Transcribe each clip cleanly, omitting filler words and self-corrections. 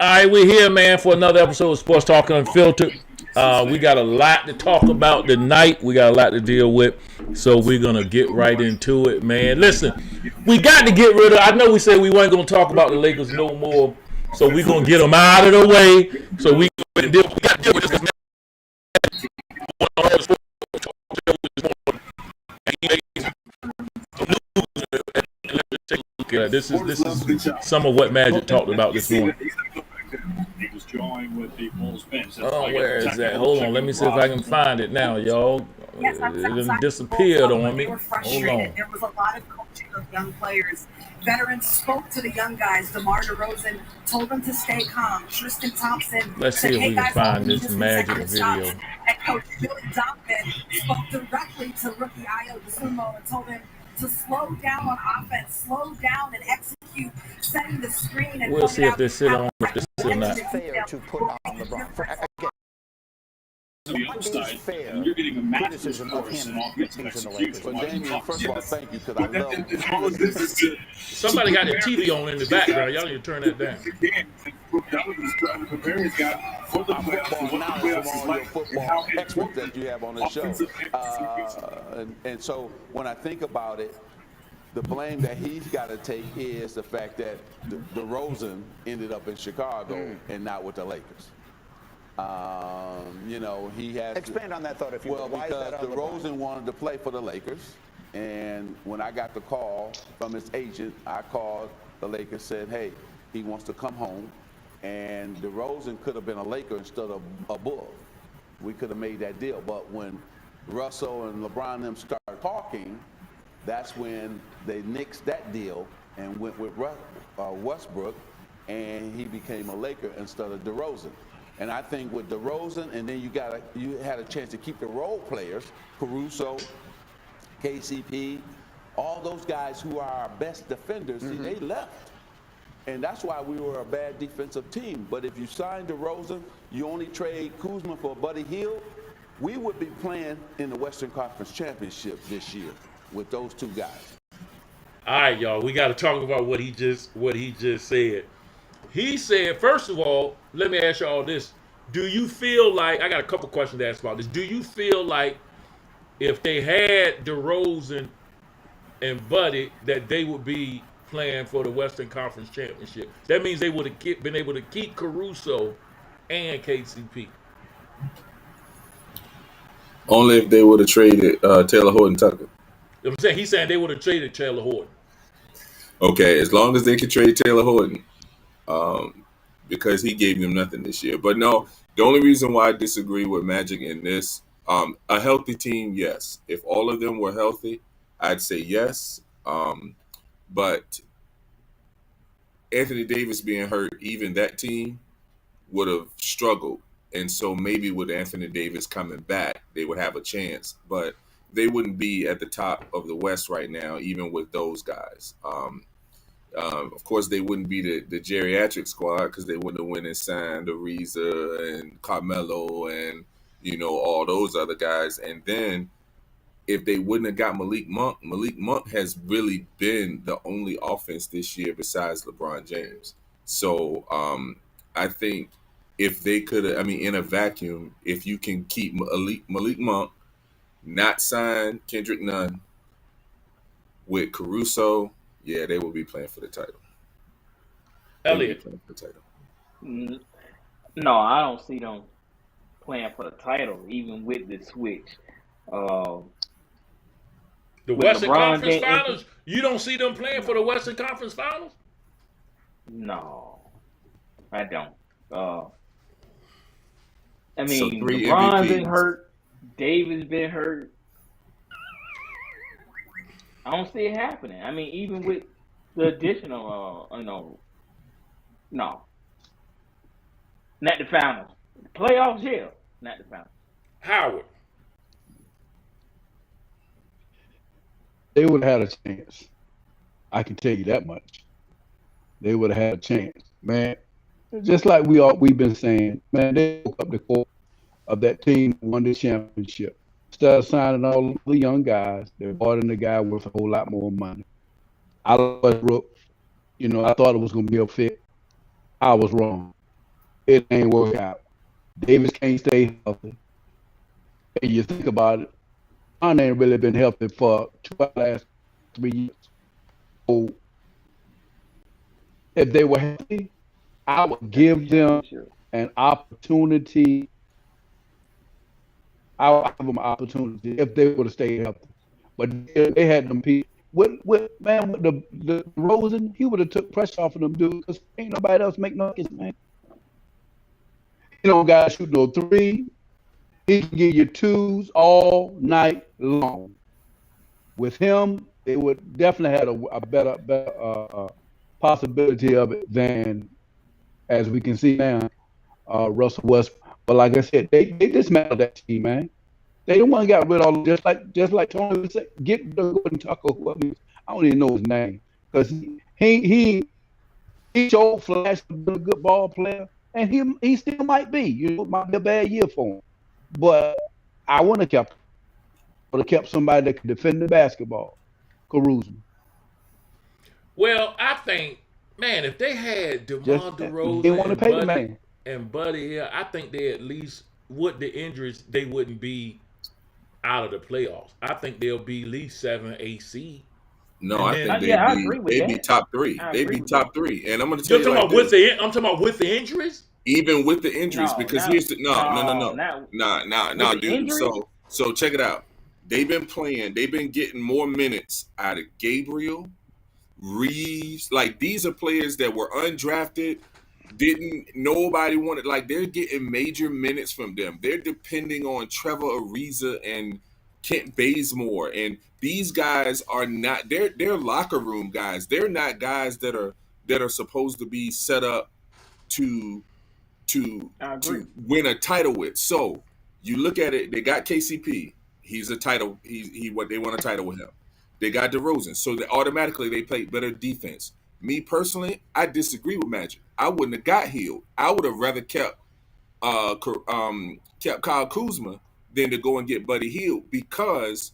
All right, we're here, man, for another episode of Sports Talk Unfiltered. We got a lot to talk about tonight. We got a lot to deal with, so we're gonna get right into it, man. Listen, we got to get rid of. I know we said we weren't gonna talk about the Lakers no more, so we're gonna get them out of the way. So we got to deal with this. This is some of what Magic talked about this morning. Oh, where is that? Hold on, let me see if I can find it now, y'all. It disappeared on me. Hold on. There was a lot of coaching of young players. Veterans spoke to the young guys. DeMar DeRozan told them to stay calm. Tristan Thompson. Let's see if we can find this Magic video. And Coach Billy Donovan spoke directly to rookie Ayo Dosunmu and told him to slow down on offense, slow down and execute, setting the screen. And we'll see if this is on, if this is or not. Fair to put on LeBron. Upside, and you're getting a massive criticism of him being in the Lakers. But Damian, first of all, thank you, because I love somebody got the TV on in the background. Y'all need to turn that down. Football experts that you have on the show. And so when I think about it, the blame that he's got to take is the fact that DeRozan ended up in Chicago and not with the Lakers. You know, he has expand on that thought if you will. Well, because DeRozan wanted to play for the Lakers, and when I got the call from his agent, I called the Lakers, said, "Hey, he wants to come home," and DeRozan could have been a Laker instead of a Bull. We could have made that deal, but when Russell and LeBron and them started talking, that's when they nixed that deal and went with Westbrook, and he became a Laker instead of DeRozan. And I think with DeRozan, and then you had a chance to keep the role players, Caruso, KCP, all those guys who are our best defenders, see, they left. And that's why we were a bad defensive team. But if you sign DeRozan, you only trade Kuzma for Buddy Hield, we would be playing in the Western Conference Championship this year with those two guys. All right, y'all, we got to talk about what he just said. He said, first of all, let me ask y'all this. Do you feel like, I got a couple questions to ask about this. Do you feel like if they had DeRozan and Buddy, that they would be playing for the Western Conference Championship? That means they would have been able to keep Caruso and KCP. Only if they would have traded Taylor Horton Tucker. I'm saying, he's saying they would have traded Taylor Horton. Okay, as long as they could trade Taylor Horton. Because he gave them nothing this year. But no, the only reason why I disagree with Magic in this, a healthy team, yes. If all of them were healthy, I'd say yes. But Anthony Davis being hurt, even that team would have struggled. And so maybe with Anthony Davis coming back, they would have a chance. But they wouldn't be at the top of the West right now, even with those guys. Of course, they wouldn't be the geriatric squad because they wouldn't have went and signed Ariza and Carmelo and, all those other guys. And then if they wouldn't have got Malik Monk has really been the only offense this year besides LeBron James. So I think if they could have, in a vacuum, if you can keep Malik Monk, not sign Kendrick Nunn with Caruso, yeah, they will be playing for the title. Elliot. No, I don't see them playing for the title, even with the switch. The Western Conference Finals? You don't see them playing for the Western Conference Finals? No, I don't. So LeBron's been hurt. Davis been hurt. I don't see it happening. Even with the additional, no. Not the finals. Playoffs, yeah. Not the finals. Howard. They would have had a chance. I can tell you that much. They would have had a chance. Man, just like we've been saying, man, they woke up the core of that team who won the championship. Instead of signing all the young guys, they brought in the guy worth a whole lot more money. I was Westbrook. I thought it was going to be a fit. I was wrong. it ain't work out. Davis can't stay healthy. And you think about it, John ain't really been healthy for 2 of the last 3 years. So if they were healthy, I would That's the give them championship. an opportunity. I would give them an opportunity if they would have stayed healthy. But they had them people. With the Rosen, he would have took pressure off of them dudes because ain't nobody else make no kids, man. He don't got to shoot no three. He can give you twos all night long. With him, they would definitely had a better possibility of it than as we can see now, Russell Westbrook. But like I said, they dismantled that team, man. They don't want to get rid of all just like Tony would say, get rid of Gordon Tucker, whoever I don't even know his name. Because he showed flash of being a good ball player, and he still might be. It might be a bad year for him. But I would have kept somebody that could defend the basketball. Caruso. Well, I think, man, if they had Just DeMar they want DeRozan to pay the man. and Buddy Hill, I think they at least with the injuries they wouldn't be out of the playoffs. I think they'll be at least 7, 8 seed. No, And I then think Yeah, I agree with they'd be that. top three. I They'd agree be with top that. three. And I'm going to tell you're you talking like about with this. the I'm talking about with the injuries. Even with the injuries, No, because not here's the no, no, not with nah, the dude. injuries. So check it out. They've been getting more minutes out of Gabriel, Reeves. Like these are players that were undrafted, didn't nobody wanted. Like they're getting major minutes from them. They're depending on Trevor Ariza and Kent Bazemore, and these guys are not. They're locker room guys. They're not guys that are supposed to be set up to to I agree. to win a title with. So you look at it, they got KCP. He's a title. He what they won a title with him. They got DeRozan, so automatically they play better defense. Me personally, I disagree with Magic. I wouldn't have got healed. I would have rather kept Kyle Kuzma than to go and get Buddy Hield because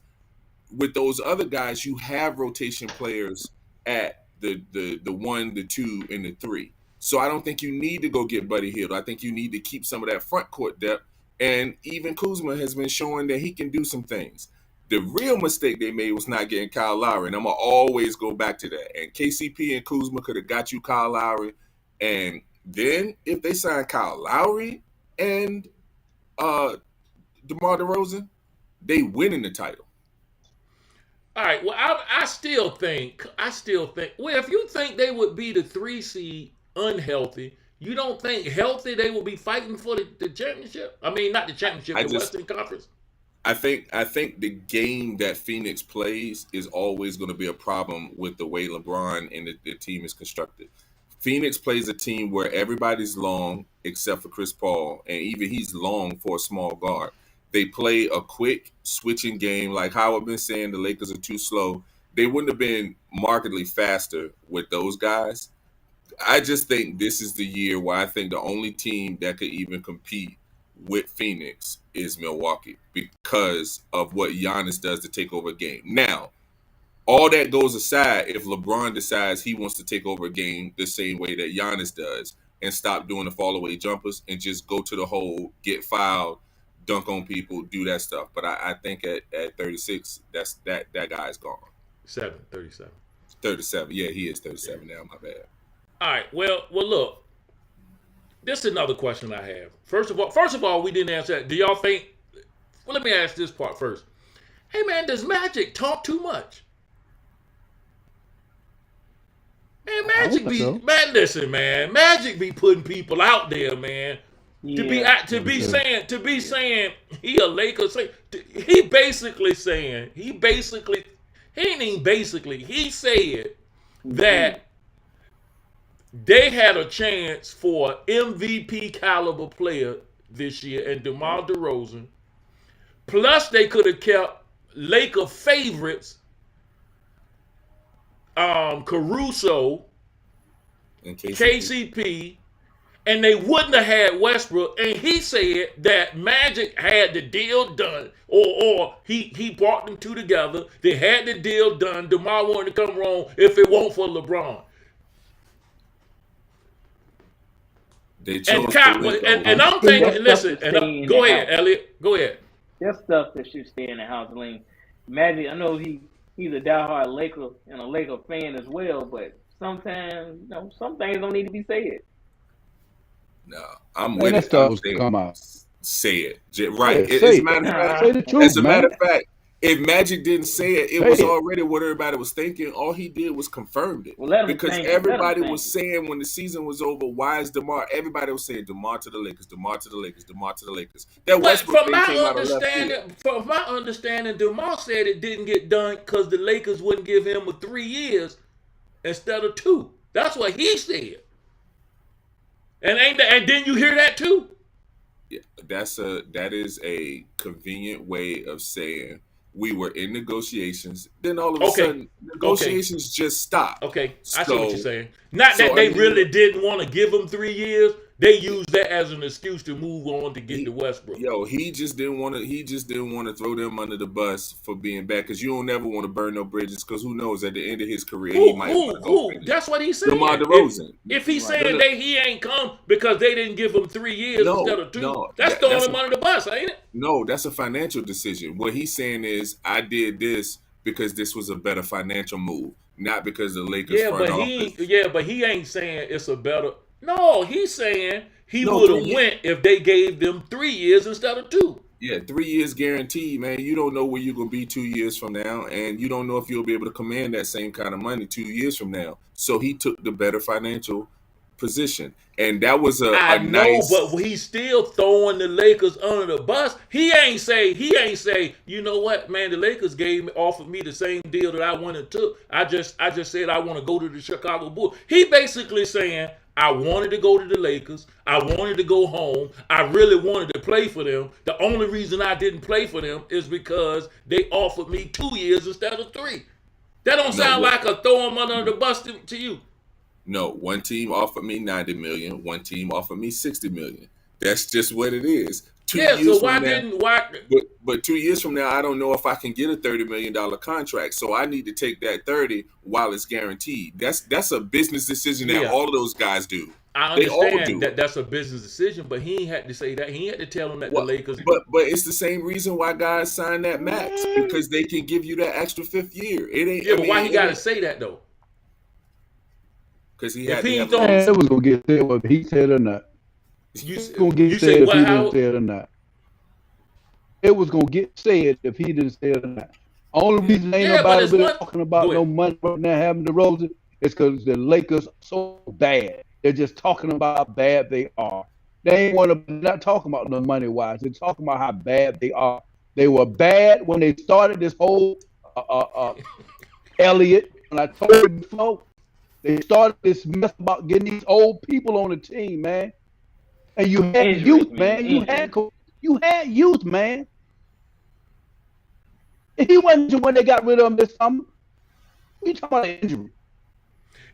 with those other guys, you have rotation players at the one, the two, and the three. So I don't think you need to go get Buddy Hield. I think you need to keep some of that front court depth. And even Kuzma has been showing that he can do some things. The real mistake they made was not getting Kyle Lowry, and I'm gonna always go back to that. And KCP and Kuzma could have got you Kyle Lowry, and then if they signed Kyle Lowry and DeMar DeRozan, they win in the title. All right. Well, I still think. Well, if you think they would be the 3 seed unhealthy, you don't think healthy they will be fighting for the championship? I mean, not the championship, I the just Western Conference. I think the game that Phoenix plays is always going to be a problem with the way LeBron and the team is constructed. Phoenix plays a team where everybody's long except for Chris Paul, and even he's long for a small guard. They play a quick switching game, like how I've been saying the Lakers are too slow. They wouldn't have been markedly faster with those guys. I just think this is the year where I think the only team that could even compete with Phoenix is Milwaukee because of what Giannis does to take over a game. Now, all that goes aside if LeBron decides he wants to take over a game the same way that Giannis does and stop doing the fall away jumpers and just go to the hole, get fouled, dunk on people, do that stuff. But I think at 36, that guy's gone. 37. 37. Yeah, he is 37 now. My bad. All right. Well, look. This is another question I have. First of all, we didn't answer that. Do y'all think? Well, let me ask this part first. Hey, man, does Magic talk too much? Man, I don't Magic think be so. man. Listen, man, Magic be putting people out there, man. Yeah. To be saying he a Lakers. He basically saying he ain't even basically. He said that they had a chance for MVP caliber player this year and DeMar DeRozan. Plus, they could have kept Laker favorites Caruso, And KCP, and they wouldn't have had Westbrook. And he said that Magic had the deal done, or he brought them two together. They had the deal done. DeMar wanted to come wrong if it weren't for LeBron. They And chose and, Palinka and over. I'm thinking, That's stuff listen, to and stay in go the ahead, house. Elliot, go ahead. There's stuff that should stay in the house. Lane Magic, I know he's a diehard Laker and a Laker fan as well, but sometimes some things don't need to be said. No, I'm Man, with that it. I'm stuff was saying, come out. say it. Right. Yeah, say As a it. matter of fact, Say the truth, as a matter man. of fact, if Magic didn't say it, it Say was it. already what everybody was thinking. All he did was confirmed it. Well, let him Because think it. Let him everybody think was it. saying when the season was over, why is DeMar? Everybody was saying DeMar to the Lakers, DeMar to the Lakers, DeMar to the Lakers. That But Westbrook thing came out of left field. from my understanding, DeMar said it didn't get done because the Lakers wouldn't give him 3 years instead of 2. That's what he said. And didn't you hear that too? Yeah, that is a convenient way of saying we were in negotiations. Then all of a Okay. sudden, negotiations just stopped. Okay, I see what you're So, saying. Not that so they I mean, really didn't want to give him 3 years. They used that as an excuse to move on to get to Westbrook. Yo, he just didn't want to. He just didn't want to throw them under the bus for being bad. Because you don't never want to burn no bridges. Because who knows? At the end of his career, he might want to go finish. That's what he's saying. DeMar DeRozan. If he's Right. saying that he ain't come because they didn't give him 3 years No, instead of 2, no, that's that- throwing that's him a- under the bus, ain't it? No, that's a financial decision. What he's saying is, I did this because this was a better financial move, not because the Lakers Yeah, front but office. he ain't saying it's a better. No, he's saying he No, would 3 have years. went if they gave them 3 years instead of 2. Yeah, 3 years guaranteed, man. You don't know where you're gonna be 2 years from now, and you don't know if you'll be able to command that same kind of money 2 years from now. So he took the better financial position, and that was I a know, nice. but he's still throwing the Lakers under the bus. He ain't say, you know what, man, the Lakers offered me the same deal that I went and took. I just said I want to go to the Chicago Bulls. He basically saying, I wanted to go to the Lakers. I wanted to go home. I really wanted to play for them. The only reason I didn't play for them is because they offered me 2 years instead of 3. That don't sound like a throw them under the bus to you. No, one team offered me 90 million. One team offered me 60 million. That's just what it is. 2 Yeah, years so from now, But 2 years from now, I don't know if I can get a $30 million contract. So I need to take that 30 while it's guaranteed. That's a business decision that Yeah. all of those guys do. I They all understand do. that's a business decision, but he ain't had to say that. He had to tell them that the Lakers. But it's the same reason why guys sign that max, because they can give you that extra 5th year. It ain't. Yeah, but why he got to say that though? Because he If had to he have don't- Man, it was gonna get said whether he said or not. You, It was gonna get you said say if what? he How? didn't say it or not. It was gonna get said if he didn't say it or not. Only reason ain't Yeah, but nobody it's really one- talking about Go no ahead. money right now having the Rosen is because the Lakers are so bad. They're just talking about how bad they are. They ain't not talking about no money wise. They're talking about how bad they are. They were bad when they started this whole Elliott. And I told you before, they started this mess about getting these old people on the team, man. And you had Injuries, youth, man. man. Injuries. You had youth, man. And he wasn't when they got rid of him this summer. We talking about an injury.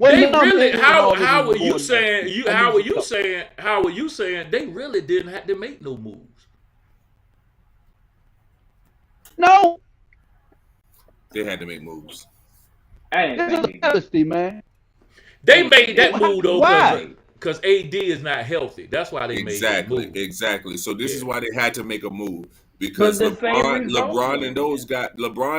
They really. How are are you saying? How are you saying they really didn't have to make no moves? No, They had to make moves. I this didn't is a think travesty, man. They made that move though Why? because AD is not healthy. That's why they made that move. Exactly. So this is why they had to make a move, because But the same result, LeBron though.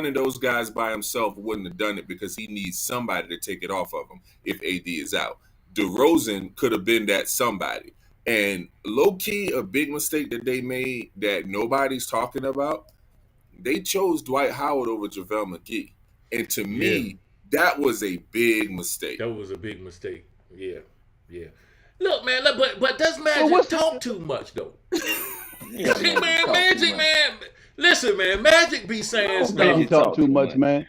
and those guys by himself wouldn't have done it, because he needs somebody to take it off of him if AD is out. DeRozan could have been that somebody. And low key, a big mistake that they made that nobody's talking about, they chose Dwight Howard over JaVale McGee. And to me, that was a big mistake. That was a big mistake. Yeah. Look, man, but does Magic what's talk too much though? Yeah, See, man, man, talk Magic, too much. man. Listen, man, Magic be saying I don't stuff. think he Magic talk talk too too much, much. man.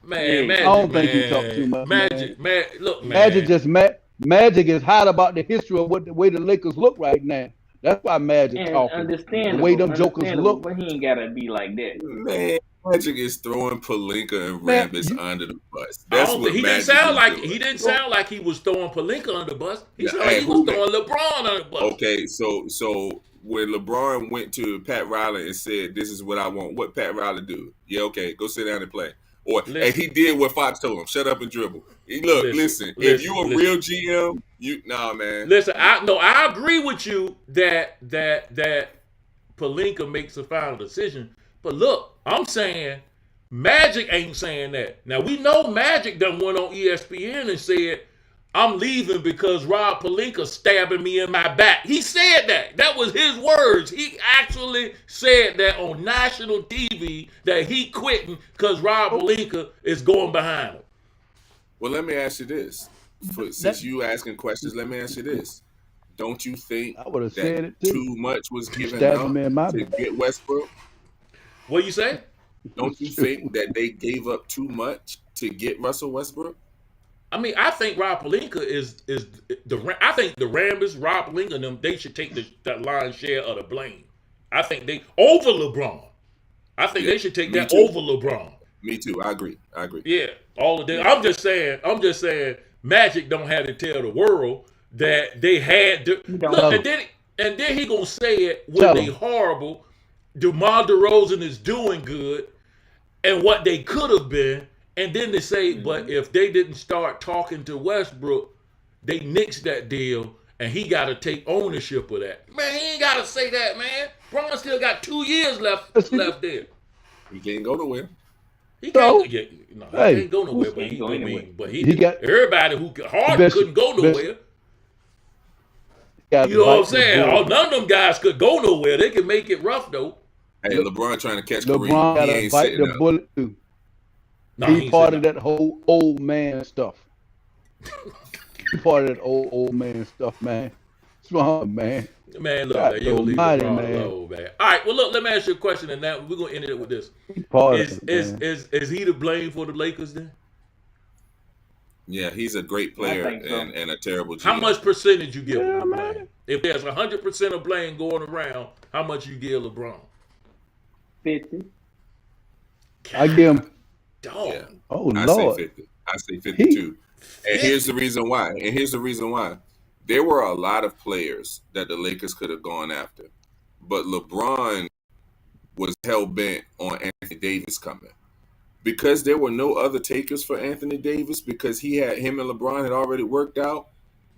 Man, I Magic, don't think he man. talk too much, Magic, man. Look, man. Magic is hot about the history of the way the Lakers look right now. That's why Magic And talking. understandable. The way them jokers look. But he ain't gotta be like that. Man, Magic is throwing Palinka and Man, Rambis under the bus. I That's don't what think he Magic didn't sound is like doing. he didn't sound like he was throwing Palinka under the bus. He Yeah, sounded like he was throwing LeBron under the bus. Okay, so when LeBron went to Pat Riley and said, "This is what I want," what Pat Riley do? Yeah, okay, go sit down and play. Or and Listen, he did what Fox told him: shut up and dribble. Look, listen. If you a real GM, man. Listen, I agree with you that Palinka makes the final decision. But look, I'm saying Magic ain't saying that. Now we know Magic done went on ESPN and said, I'm leaving because Rob Palinka stabbing me in my back. He said that. That was his words. He actually said that on national TV that he quitting because Rob Palinka is going behind him. Well, let me ask you this. Since you asking questions, let me ask you this. Don't you think I would have that said it too. too much was You given stabbing up me in my to back. get Westbrook? What you say? Don't you think that they gave up too much to get Russell Westbrook? I mean, I think Rob Palinka is the. I think the Rambers, Rob Palinka, and them, they should take the lion's share of the blame. I think they over LeBron. I think they should take me that too. over LeBron. Me too. I agree. Yeah, all of that. Yeah. I'm just saying. Magic don't have to tell the world that they had to look, and then he gonna say it when they horrible. DeMar DeRozan is doing good, and what they could have been, and then they say, but if they didn't start talking to Westbrook, they nixed that deal, and he got to take ownership of that. Man, he ain't got to say that, man. Bron still got 2 years left there. He can't go nowhere. He can't. He can't go nowhere. But he got everybody who Harden couldn't go nowhere. You know what I'm saying? None of them guys could go nowhere. They can make it rough though. Hey, LeBron trying to catch LeBron Kareem. got He to ain't bite sitting the up. bullet too. He part of that whole old man stuff. He part of that old man stuff, man. Smart man. Man, look, man, you leave LeBron alone, man. All right, well, look, let me ask you a question, and now we're gonna end it with this. Is he to blame for the Lakers then? Yeah, he's a great player and a terrible GM. How much percentage you give him the blame? If there's 100% of blame going around, how much you give LeBron? 50. I give him. Dog. Yeah. Oh I Lord. say 50. I say 52. And here's the reason why. There were a lot of players that the Lakers could have gone after, but LeBron was hell bent on Anthony Davis coming. Because there were no other takers for Anthony Davis, because him and LeBron had already worked out,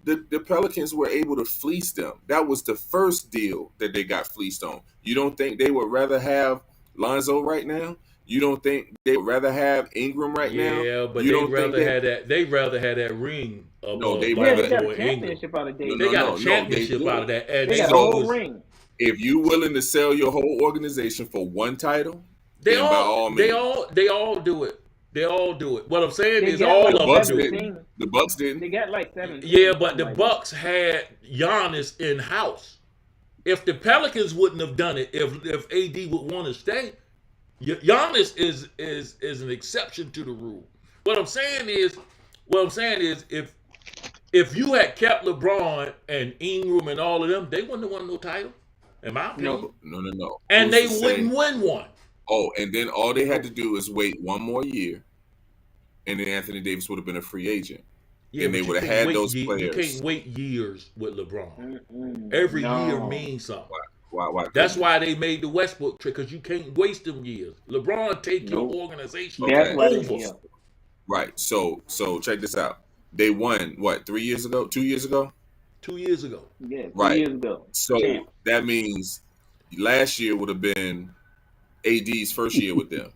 the Pelicans were able to fleece them. That was the first deal that they got fleeced on. You don't think they would rather have Lonzo right now? You don't think they would rather have Ingram right now? Yeah, but they'd rather have that ring. They got a championship out of Davis. They got a championship out of that. And they got a whole ring. If you willing to sell your whole organization for one title, they all do it. They all do it. What I'm saying is all of them do it. The Bucks didn't. They got like 7. Yeah, but the Bucks had Giannis in house. If the Pelicans wouldn't have done it, if AD would want to stay, Giannis is an exception to the rule. What I'm saying is, if you had kept LeBron and Ingram and all of them, they wouldn't have won no title. In my opinion. No. And they wouldn't win one. Oh, and then all they had to do is wait one more year, and then Anthony Davis would have been a free agent. Yeah, and they would have had those players. You can't wait years with LeBron. Every year means something. Why? That's why they made the Westbrook trick, because you can't waste them years. LeBron take your organization over. Right. So check this out. They won what, 3 years ago? 2 years ago? 2 years ago. Yeah, 2 right. years ago. So that means last year would have been AD's first year with them.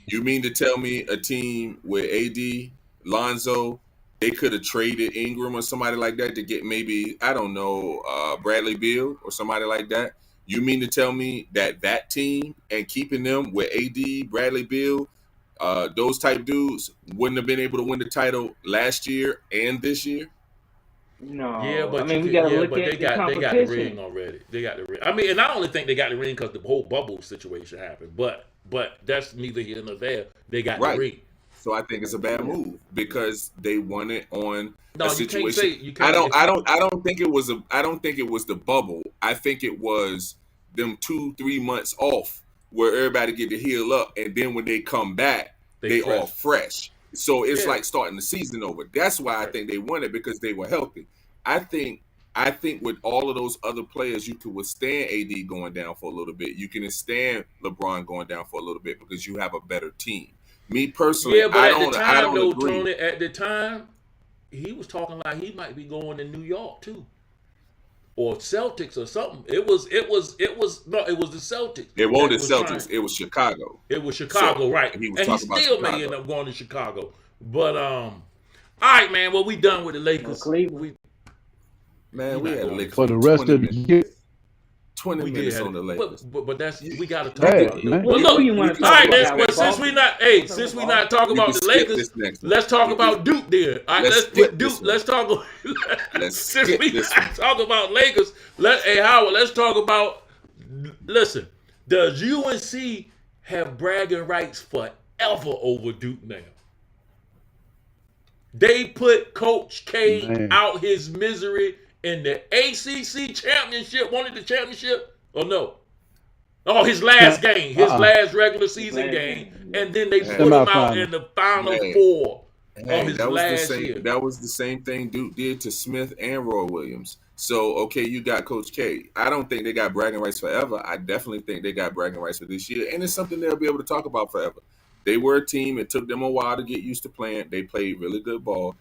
You mean to tell me a team with AD, Lonzo, they could have traded Ingram or somebody like that to get maybe, I don't know, Bradley Beal or somebody like that? You mean to tell me that team and keeping them with AD, Bradley Beal, those type dudes wouldn't have been able to win the title last year and this year? No. Yeah, but we got to look at they got the ring already. They got the ring. I mean, and I only think they got the ring because the whole bubble situation happened. But that's neither here nor there. They got the ring. So I think it's a bad move because they won it on a situation. You can't I don't think it was the bubble. I think it was them 2-3 months off where everybody get to heal up, and then when they come back, they all fresh. So it's like starting the season over. That's why I think they won it, because they were healthy. I think with all of those other players, you could withstand AD going down for a little bit. You can withstand LeBron going down for a little bit because you have a better team. Me personally, Yeah, but I at the don't time, though, agree. Tony, at the time, he was talking like he might be going to New York too, or Celtics or something. It was no, it was the Celtics It wasn't that the was trying. Celtics. It was Chicago. It was So Chicago, right? he was And he talking about still may end Chicago. up going to Chicago. But all right, man. Well, we done with the Or Lakers. Cleveland. Man, We we not had the going Lakers For the for rest 20 of the minutes. year, 20 We did minutes have on the it, Lakers. but that's we got to talk bad, about it. man. But Who look, you want we to all talk right, about? then, but since we not, hey, since we not talking We about can the skip Lakers, this next one. let's talk We about can- Duke then. All right, Let's let's skip put this Duke. one. Let's talk. Let's Since skip we this not one. talk about Lakers, hey Howard, let's talk about. Listen, does UNC have bragging rights forever over Duke now? They put Coach K Man. out his misery in the ACC championship. Wanted the championship or no? Oh, his last game, his last regular season last game, game, yeah. and then they put him out Semifinal. in the final Man. four Hey, of his that was the last same. year. That was the same thing Duke did to Smith and Roy Williams. So okay, you got Coach K. I don't think they got bragging rights forever. I definitely think they got bragging rights for this year, and it's something they'll be able to talk about forever. They were a team. It took them a while to get used to playing. They played really good ball.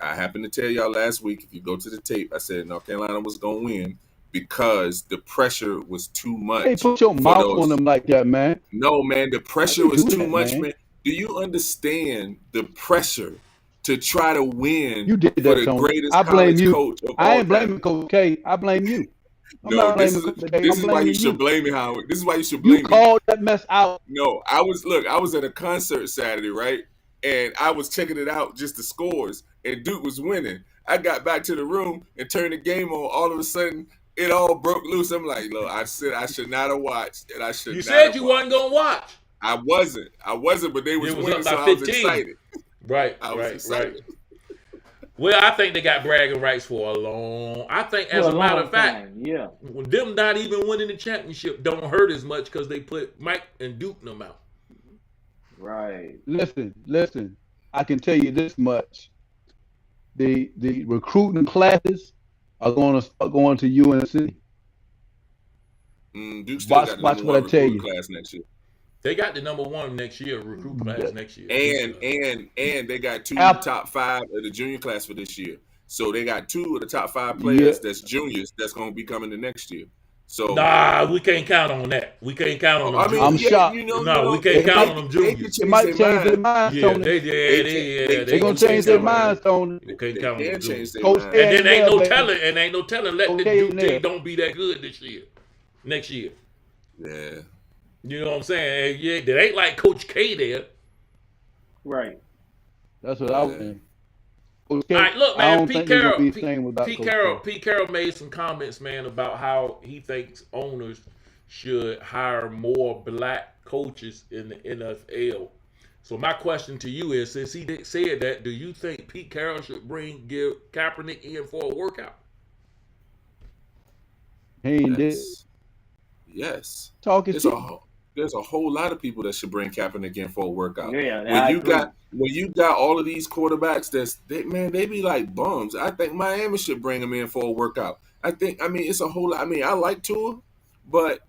I happened to tell y'all last week, if you go to the tape, I said North Carolina was going to win because the pressure was too much. Hey, put your for mouth those- on them like that, man. No, man, the pressure How you was do too that, much, man? man. Do you understand the pressure to try to win You did for that, the Tony. greatest I blame college you. coach of I all ain't time? blaming Coach K. I blame you. I'm No, not this blaming is Coach K. this I'm is why you blaming should blame me, Howard. This is why you should You blame me. called that mess out. No, I was at a concert Saturday, right? And I was checking it out, just the scores, and Duke was winning. I got back to the room and turned the game on. All of a sudden, it all broke loose. I'm like, look, I said I should not have watched, and I should. You not said have you watched. wasn't gonna watch. I wasn't, but they was It was winning, up so by I was 15. excited. Right, I was right, excited. right. Well, I think they got bragging rights for a long. I think, as For a matter long of fact, time, yeah. them not even winning the championship don't hurt as much because they put Mike and Duke them out. Right. Listen. I can tell you this much: the recruiting classes are going to start going to UNC. Duke still got the Watch number what I one tell recruiting you. class next year, They got the number one next year recruit class next year. and they got two of App- the top 5 of the junior class for this year. So they got 2 of the top 5 players that's juniors that's going to be coming the next year. So Nah, we can't count on that. We can't count on them. I mean, I'm juniors. shocked. No, we can't They count might- on them They could juniors. It might change their minds, Yeah, Tony. they They're gonna gonna change their minds, Tony. They can't count on They them can juniors. change their Coach mind. K And then ain't there, no baby. telling. And ain't no telling. Let the Okay, Duke in team there. don't be that good this year. Next year. Yeah. You know what I'm saying? Yeah, that ain't like Coach K there. Right. That's what I was saying. Coach K, All right, look, I man. don't Pete think they're Carroll, gonna be the same without Coach K. Pete Carroll made some comments, man, about how he thinks owners should hire more black coaches in the NFL. So my question to you is, since he said that, do you think Pete Carroll should give Kaepernick in for a workout? He ain't did. Yes. Talking There's shit. there's a whole lot of people that should bring Kaepernick in for a workout. Yeah, When you got all of these quarterbacks they be like bums. I think Miami should bring him in for a workout. I mean it's a whole lot. I mean I like Tua, but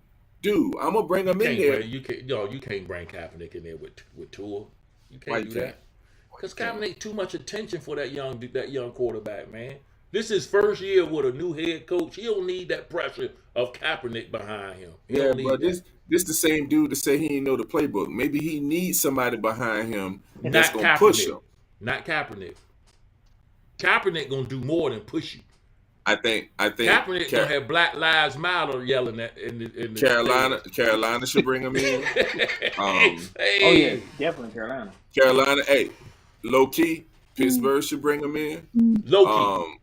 dude, I'm gonna bring him in there. You can't bring Kaepernick in there with Tua. You Why can't you do can't? that. Because Kaepernick too much attention for that young quarterback, man. This is first year with a new head coach. He don't need that pressure of Kaepernick behind him. He Yeah, don't need but that. this the same dude to say he ain't know the playbook. Maybe he needs somebody behind him that's Not gonna push him. Kaepernick. Not Kaepernick. Kaepernick gonna do more than push you. I think Kaepernick gonna have Black Lives Matter yelling at in the Carolina should bring him in. hey, Oh yeah, definitely Carolina. Carolina, hey, low key, Pittsburgh should bring him in. low key.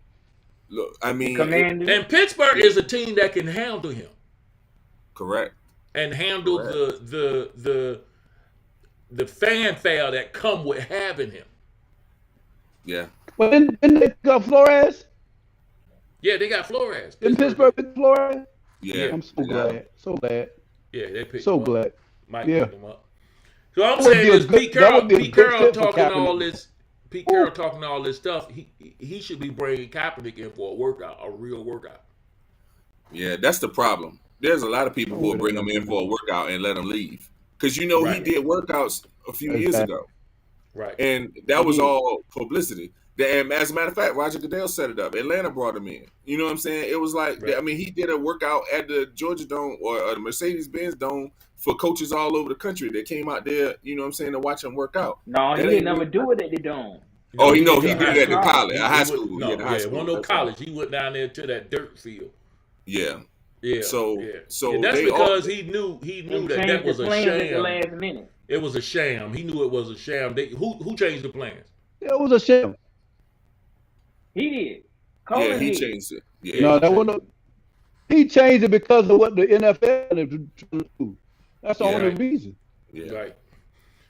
Look, I mean, Commanders. And Pittsburgh is a team that can handle him correct. and handle the fanfare that come with having him. Yeah, But didn't they got Flores? Yeah, they got Flores. Didn't Pittsburgh pick Flores? yeah. I'm so glad. So glad. Yeah, they picked So him up. glad. Mike Yeah. picked him up. So I'm That would saying be a is good- Pete that Carroll, would be a Pete good Carroll fit for talking Kaepernick. all this. Pete Carroll talking all this stuff. He should be bringing Kaepernick in for a workout, a real workout. Yeah, that's the problem. There's a lot of people who will bring him in for a workout and let him leave. Because he Right. did workouts a few years Exactly. ago. Right. And that was did. all publicity. And as a matter of fact, Roger Goodell set it up. Atlanta brought him in. You know what I'm saying? It was like, Right. I mean, he did a workout at the Georgia Dome or the Mercedes-Benz Dome for coaches all over the country that came out there, you know what I'm saying, to watch him work out. No, That he didn't ain't never really do it at the dome. Oh, No, he he know went he to a did high it at the school. college, a high He school. no, Yeah, the high yeah, it school. wasn't no That's right. college. He went down there to that dirt field. Yeah. Yeah, So yeah. so Yeah, that's they all because he knew And that changed was the a plans at the sham. last minute. It was a sham. He knew it was a sham. Who changed the plans? It was a sham. He did. yeah, Colin he did. changed it. Yeah. Yeah, No, he that changed wasn't. He changed it because of what the NFL is trying to do. That's the Yeah. only Right. reason. Yeah. Right.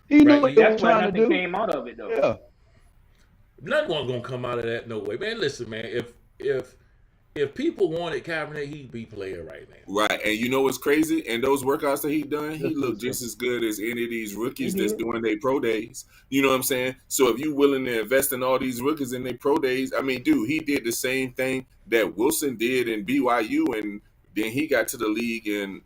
He knew Right. what they were That's why trying to nothing do. came out of it though. Yeah. Nothing was gonna come out of that. No way, man. Listen, man. If people wanted Kaepernick, he'd be playing right now. Right, and you know what's crazy? And those workouts that he done, he That's looked what's just as good as any of these rookies He that's did. doing their pro days. You know what I'm saying? So if you willing to invest in all these rookies in their pro days, I mean, dude, he did the same thing that Wilson did in BYU, and then he got to the league and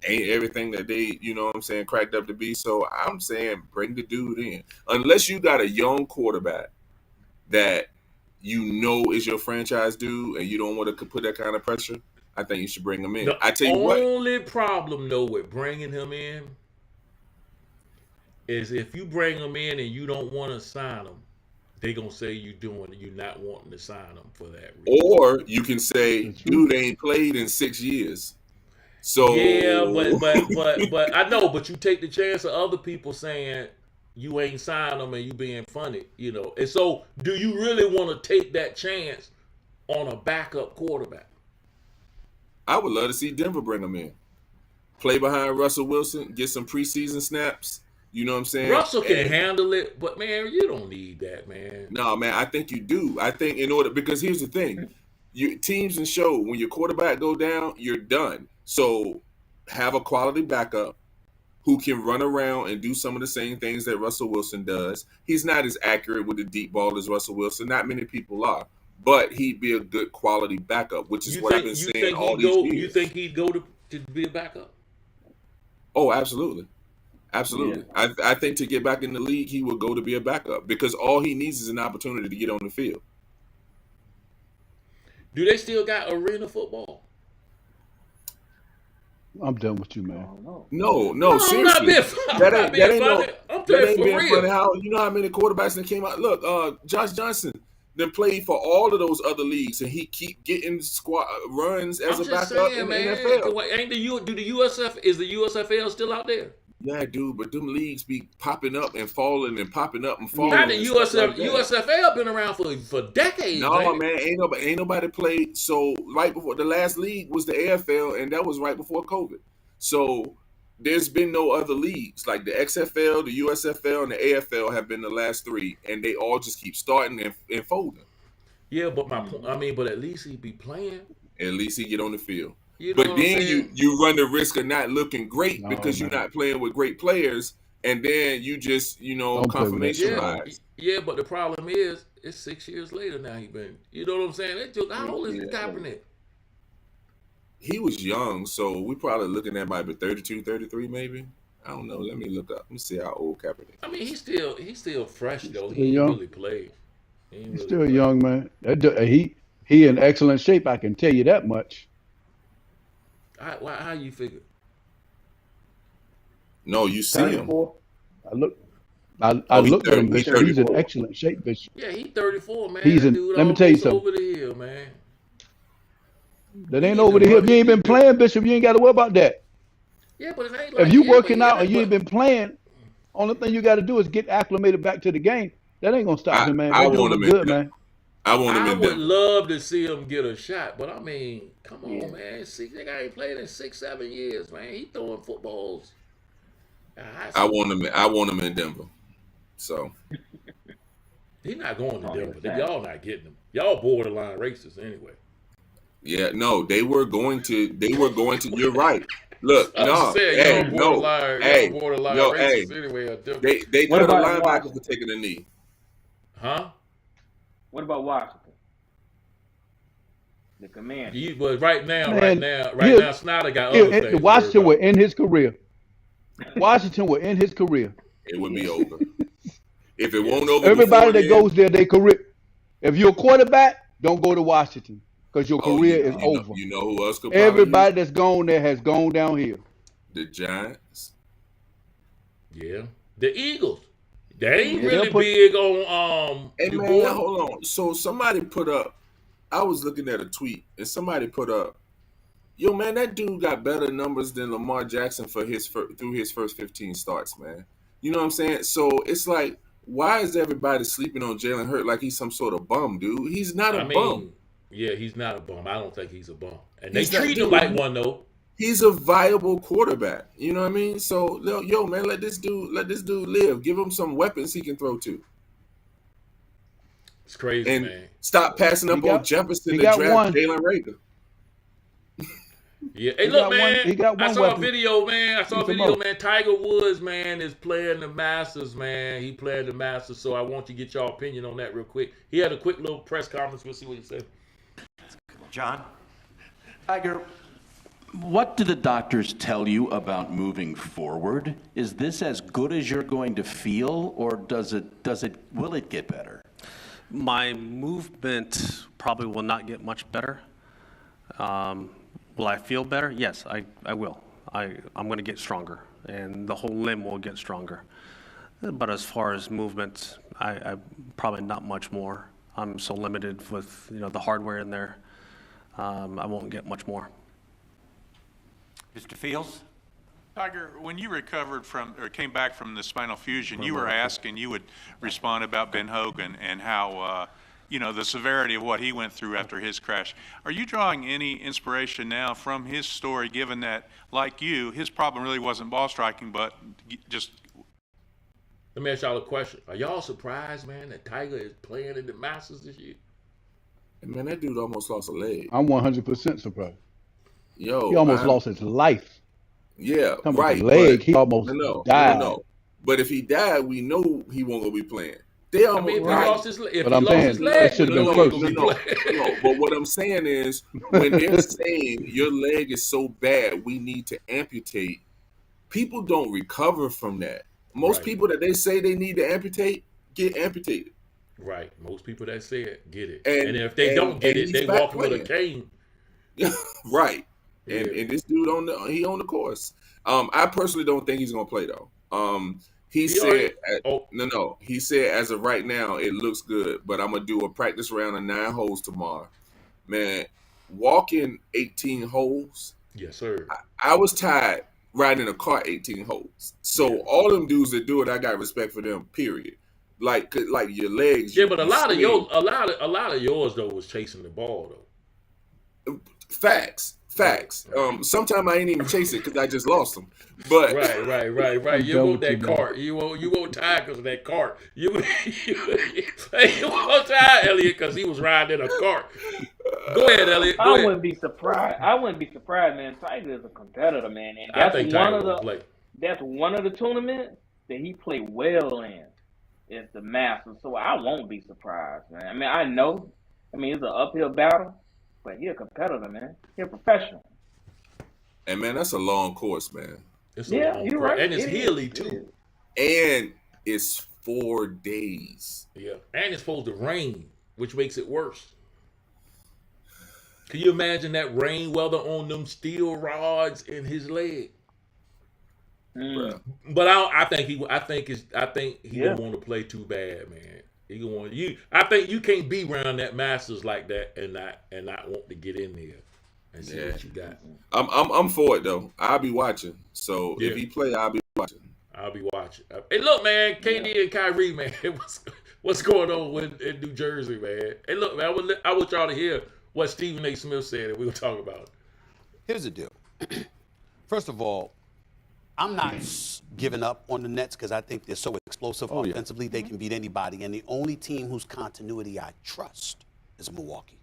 ain't everything that they, you know what I'm saying, cracked up to be. So I'm saying bring the dude in. Unless you got a young quarterback that you know is your franchise dude and you don't want to put that kind of pressure, I think you should bring him in. The I tell you what. only problem though with bringing him in is if you bring him in and you don't want to sign him, they gonna say you're not wanting to sign him for that reason. Or you can say, That's true. dude ain't played in 6 years. So Yeah, but I know, but you take the chance of other people saying you ain't signed them and you being funny, you know. And so, do you really want to take that chance on a backup quarterback? I would love to see Denver bring him in. Play behind Russell Wilson, get some preseason snaps. You know what I'm saying? Russell can And- handle it, but man, you don't need that, man. No, man, I think you do. I think in order, because here's the thing. Teams and show, when your quarterback go down, you're done. So have a quality backup who can run around and do some of the same things that Russell Wilson does. He's not as accurate with the deep ball as Russell Wilson. Not many people are. But he'd be a good quality backup, which is what I've been saying all these years. You think he'd go to be a backup? Oh, absolutely. Absolutely. I think to get back in the league, he will go to be a backup because all he needs is an opportunity to get on the field. Do they still got arena football? I'm done with you, man. No, I'm not seriously. being, I'm That not ain't being no. funny. I'm That playing ain't for being real. funny. How you know how many quarterbacks that came out? Look, Josh Johnson then played for all of those other leagues, and he keep getting squad runs as I'm a just backup saying, in the man. NFL. Ain't is the USFL still out there? Yeah, dude, but them leagues be popping up and falling and popping up and falling. Not the and stuff like that. USFL been around for decades. No, man, ain't nobody played. So right before the last league was the AFL, and that was right before COVID. So there's been no other leagues like the XFL, the USFL, and the AFL have been the last three, and they all just keep starting and folding. Yeah, but my point, I mean, but at least he be playing. At least he get on the field. You know But what I'm then saying? you run the risk of not looking great No, because you're man. not playing with great players, and then you just Don't play with that confirmation shit. bias. Yeah, but the problem is, it's 6 years later now. He been, you know what I'm saying? How old is Kaepernick? He was young, so we probably looking at maybe 32, 33 maybe. I don't know. Let me look up. Let me see how old Kaepernick. I mean, he's still fresh though. still He ain't young. really played. He ain't He's really still played. young, man. He in excellent shape. I can tell you that much. How you figure? No, you see him. 34. I looked he's at him, 30, Bishop. He's in 34. excellent shape, Bishop. Yeah, he 34, man. He's That in- dude let me tell you almost something. over the hill, man. That ain't He over need the to hill. run. You ain't been playing, Bishop. You ain't got to worry about that. Yeah, but it ain't like If you yeah, working but, out and you ain't been playing, only thing you got to do is get acclimated back to the game. That ain't gonna stop him, man. I That dude want look him in good, Denver. man. I want him I in would Denver. love to see him get a shot, but I mean, come on, Yeah. man. See, that guy ain't played in 6-7 years, man. He throwing footballs. at high I school. want him in Denver. So He not going to Oh, Denver. yeah. Y'all not getting him. Y'all borderline racist anyway. yeah, no, they were going to. You're right. Look, I'm no, just saying, hey, y'all borderline, no, hey, y'all borderline no, racist hey. anyway. At Denver. They What cut a about linebacker Washington? for taking a knee. Huh? What about Washington? The Commanders. But right now, Man, now, Snyder got other things. to worry Washington about. will end his career. Washington will end his career. It would be over. If it Yeah. won't over Everybody before that then, goes there, they career. If you're a quarterback, don't go to Washington because your oh, career is over. you know who else could probably use Everybody that's gone there has gone downhill. the Giants. Yeah. The Eagles. They ain't Yeah, they'll really put. big on Hey your man, boy. hold on. So somebody put up. I was looking at a tweet, and somebody put up, "Yo, man, that dude got better numbers than Lamar Jackson for through his first 15 starts, man." You know what I'm saying? So it's like, why is everybody sleeping on Jalen Hurts like he's some sort of bum, dude? He's not a I bum. mean, yeah, he's not a bum. I don't think he's a bum. And they He's not, treat him dude. like one though. He's a viable quarterback. You know what I mean? So, yo, man, let this dude live. Give him some weapons he can throw to, It's crazy, and man. stop passing He up on got. Jefferson He to got draft one. Jalen Rager. Yeah. Hey, He look, got one. man. He got I one saw a weapon. video, man. I saw a Need some video, more. man. Tiger Woods, man, is playing the Masters, man. He played the Masters, so I want you to get your opinion on that real quick. He had a quick little press conference. We'll see what he said. John? Tiger, what do the doctors tell you about moving forward? Is this as good as you're going to feel, or will it get better? My movement probably will not get much better. Will I feel better? Yes, I will. I'm going to get stronger, and the whole limb will get stronger. But as far as movement, I probably not much more. I'm so limited with the hardware in there. I won't get much more. Mr. Fields? Tiger, when you recovered from or came back from the spinal fusion, you were asked and you would respond about Ben Hogan and how, the severity of what he went through after his crash. Are you drawing any inspiration now from his story, given that, like you, his problem really wasn't ball striking, but just... Let me ask y'all a question. Are y'all surprised, man, that Tiger is playing in the Masters this year? Man, that dude almost lost a leg. I'm 100% surprised. Yo, He almost lost his life. Yeah, Come right. his leg. But He almost died. no. But if he died, we know he won't go be playing. They I almost mean, if right. he lost his, if But he I'm lost saying his that leg, should we have know been he first. gonna be playing. No. But what I'm saying is, when they're saying your leg is so bad, we need to amputate. People don't recover from that. Most Right. people that they say they need to amputate get amputated. Right. Most people that say it get it, And- and if they and- don't get and it, he's they back walking with a playing. cane. Right. Yeah. And this dude on the course. I personally don't think he's gonna play though. He said he said as of right now it looks good, but I'm gonna do a practice round of 9 holes tomorrow. Man, walking 18 holes. Yes, sir. I was tired riding in a car 18 holes. So all them dudes that do it, I got respect for them. Period. Like your legs. Yeah, but a lot of swing. yours though was chasing the ball though. Facts. Sometimes I ain't even chase it because I just lost them. But Right. You done want with you, that man. cart. You want Ty because of that cart. You want Ty, Elliot, because he was riding in a cart. Go ahead, Elliot. Go I ahead. wouldn't be surprised, man. Tiger is a competitor, man, and I that's think one Tiger of will the play. that's one of the tournaments that he played well in. Is the Masters, so I won't be surprised, man. I mean, I know. I mean, it's an uphill battle, but he's a competitor, man. He's a professional. and man, that's a long course, man. It's Yeah, long you're course. right. And it's It hilly is. too. And it's 4 days. Yeah, and it's supposed to rain, which makes it worse. Can you imagine that rain weather on them steel rods in his leg? But I think he Yeah. don't want to play too bad, man. He gonna want you. I think you can't be around that Masters like that and not want to get in there and see what you got. I'm for it though. I'll be watching. So Yeah. if he play, I'll be watching. I'll be watching. Hey, look, man, KD and Kyrie, man, what's going on in New Jersey, man? Hey, look, man, I want y'all to hear what Stephen A. Smith said, and we'll talk about it. Here's the deal. First of all, I'm not giving up on the Nets because I think they're so explosive offensively. They can beat anybody. And the only team whose continuity I trust is Milwaukee.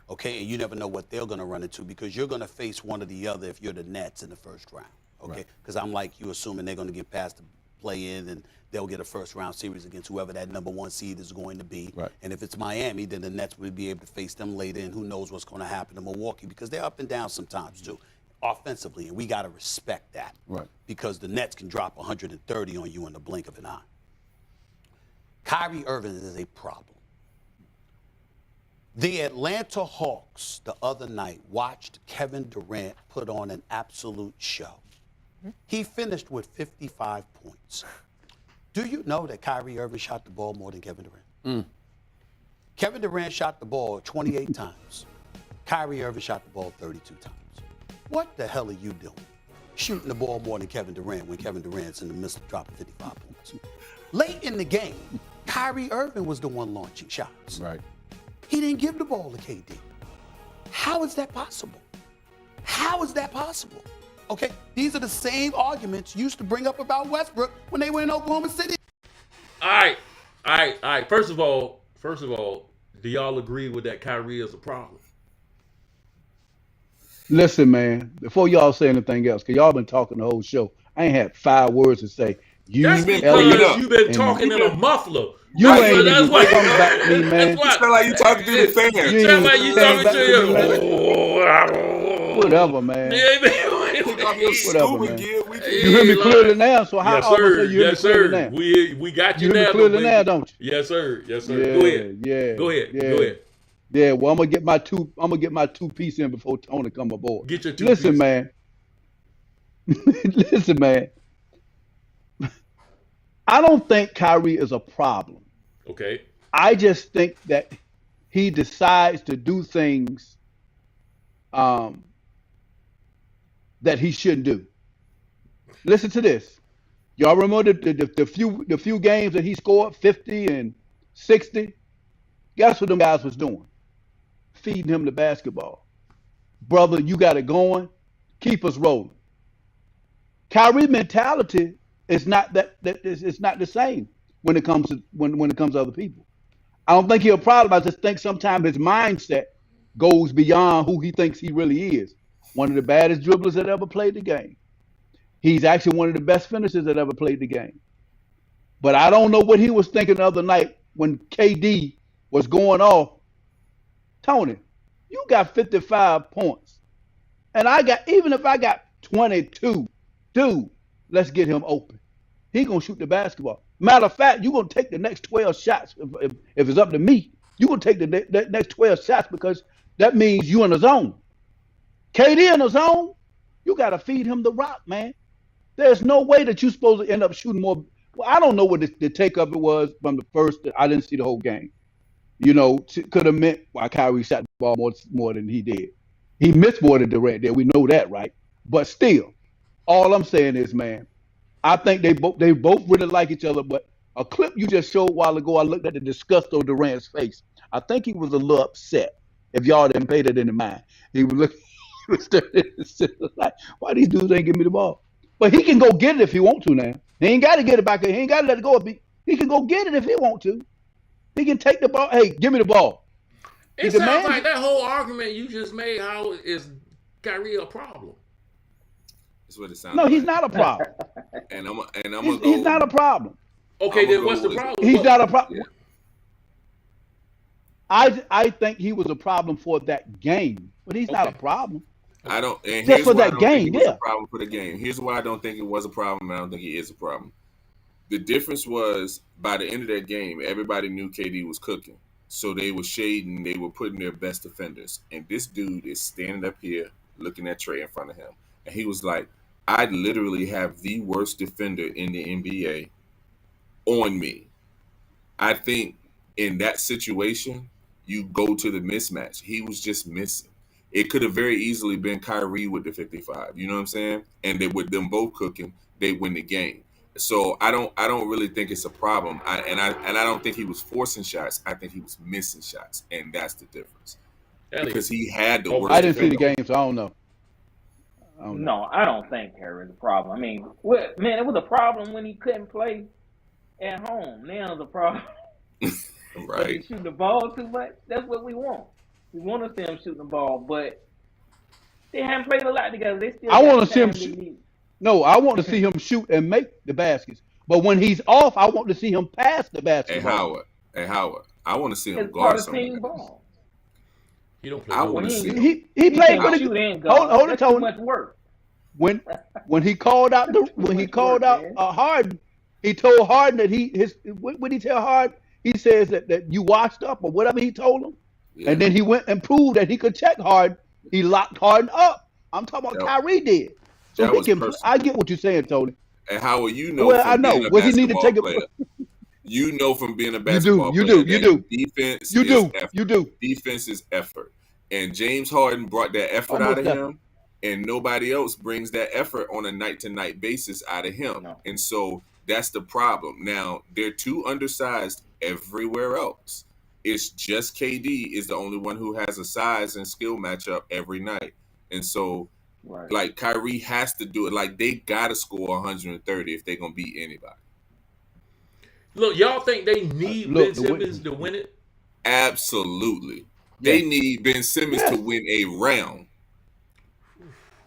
Okay, and you never know what they're going to run into because you're going to face one or the other if you're the Nets in the first round. Okay, because I'm like you, assuming they're going to get past the play-in and they'll get a first-round series against whoever that number 1 seed is going to be. Right. And if it's Miami, then the Nets will be able to face them later, and who knows what's going to happen to Milwaukee because they're up and down sometimes too, offensively, and we got to respect that. Right. Because the Nets can drop 130 on you in the blink of an eye. Kyrie Irving is a problem. The Atlanta Hawks the other night watched Kevin Durant put on an absolute show. He finished with 55 points. Do you know that Kyrie Irving shot the ball more than Kevin Durant? Kevin Durant shot the ball 28 times. Kyrie Irving shot the ball 32 times. What the hell are you doing? Shooting the ball more than Kevin Durant when Kevin Durant's in the midst of dropping 55 points. Late in the game, Kyrie Irving was the one launching shots. Right. He didn't give the ball to KD. How is that possible? How is that possible? Okay, these are the same arguments you used to bring up about Westbrook when they were in Oklahoma City. All right. First of all, do y'all agree with that Kyrie is a problem? Listen, man, before y'all say anything else, because y'all been talking the whole show, I ain't had 5 words to say. That's because you've been talking in a muffler. You ain't that's even why. come back to me, man. That's why. You sound like you talking to the fans. You sound like you talking to Whatever, man. Whatever, man. You hear me clearly now, so how yes, often sir. you hear Yes, me clearly sir. now? We got You you hear now. me clearly baby. now, don't you? Yes, sir. Yes, sir. Yeah, Go ahead. yeah. Go ahead. Yeah. Go ahead. Yeah, well, I'm gonna get my two piece in before Tony come aboard. Get your two Listen, piece. man. Listen, man. I don't think Kyrie is a problem. Okay. I just think that he decides to do things that he shouldn't do. Listen to this. Y'all remember the few games that he scored 50 and 60? Guess what them guys was doing? Feeding him the basketball. Brother, you got it going. Keep us rolling. Kyrie mentality is not it's not the same when it comes to when it comes to other people. I don't think he's a problem. I just think sometimes his mindset goes beyond who he thinks he really is. One of the baddest dribblers that ever played the game. He's actually one of the best finishers that ever played the game. But I don't know what he was thinking the other night when KD was going off. Tony, you got 55 points. And even if I got 22, dude, let's get him open. He gonna shoot the basketball. Matter of fact, you're gonna take the next 12 shots. If it's up to me, you're gonna take the next 12 shots because that means you in the zone. KD in the zone, you gotta feed him the rock, man. There's no way that you're supposed to end up shooting more. Well, I don't know what the take of it was from the first. I didn't see the whole game. You know, could have meant why Kyrie shot the ball more than he did. He missed more than Durant did. We know that, right? But still, all I'm saying is, man, I think they both really like each other. But a clip you just showed a while ago, I looked at the disgust on Durant's face. I think he was a little upset. If y'all didn't pay that into mind, he was looking. He was staring at the like, why these dudes ain't give me the ball? But he can go get it if he want to now. He ain't got to get it back there. He ain't got to let it go. He can go get it if he want to. He can take the ball. Hey, give me the ball. It sounds like that whole argument you just made. How is Kyrie a problem? That's what it sounds. No, like. he's not a problem. and I'm gonna go. He's not a problem. Okay, then what's the problem? He's not a problem. Yeah. I think he was a problem for that game, but he's not a problem. I don't. And just for why that game, was a problem for the game. Here's why I don't think it was a problem. And I don't think he is a problem. The difference was by the end of that game, everybody knew KD was cooking. So they were shading, they were putting their best defenders. And this dude is standing up here looking at Trey in front of him. And he was like, I literally have the worst defender in the NBA on me. I think in that situation, you go to the mismatch. He was just missing. It could have very easily been Kyrie with the 55. You know what I'm saying? And they with them both cooking, they win the game. So I don't really think it's a problem. I don't think he was forcing shots. I think he was missing shots, and that's the difference. Because he had the worst. I didn't see the game, so I don't know. No, I don't think Harry's a problem. I mean, man, it was a problem when he couldn't play at home. Now it's a problem. Right. He shooting the ball too much. That's what we want. We want to see him shooting the ball, but they haven't played a lot together. They still. I want to see him shoot. No, I want to see him shoot and make the baskets. But when he's off, I want to see him pass the basketball. Hey Howard, I want to see him guard some ball. He don't play. I want to see him. He played with it. Hold it, Tony. Too much work. When he called out Harden, he told Harden that when he tell Harden he says that you washed up or whatever he told him. Yeah. And then he went and proved that he could check Harden. He locked Harden up. I'm talking about Kyrie did. So that he was can. personal. I get what you're saying, Tony. And Howard, you know, Well, from I know. being a Well, he need to basketball take it. player, you know from being a You basketball do. player You that do. defense You is do. effort. You do. Defense is effort. And James Harden brought that effort out of him, and nobody else brings that effort on a night-to-night basis out of him. No. And so that's the problem. Now, they're too undersized everywhere else. It's just KD is the only one who has a size and skill matchup every night. And so, like, Kyrie has to do it. Like, they got to score 130 if they're going to beat anybody. Look, y'all think they need Ben Simmons to win it? Absolutely. They need Ben Simmons to win a round.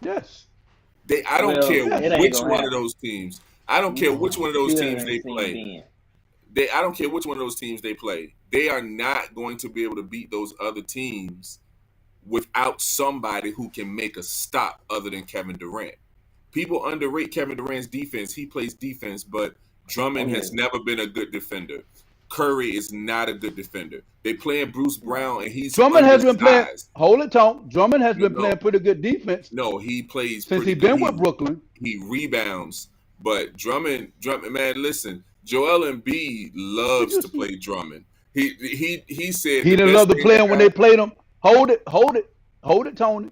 Yes. I don't care which one of those teams. I don't care which one of those teams they play. I don't care which one of those teams they play. They are not going to be able to beat those other teams without somebody who can make a stop other than Kevin Durant. People underrate Kevin Durant's defense. He plays defense, but Drummond has never been a good defender. Curry is not a good defender. They playing Bruce Brown, and he's Drummond has been playing. undersized. Hold it, Tom. Drummond has been playing pretty good defense. No, he plays since pretty he's been good. with Brooklyn. He rebounds, but Drummond, man, listen. Joel Embiid loves to play Drummond. He said he didn't love to play him when they played him. Hold it, Tony.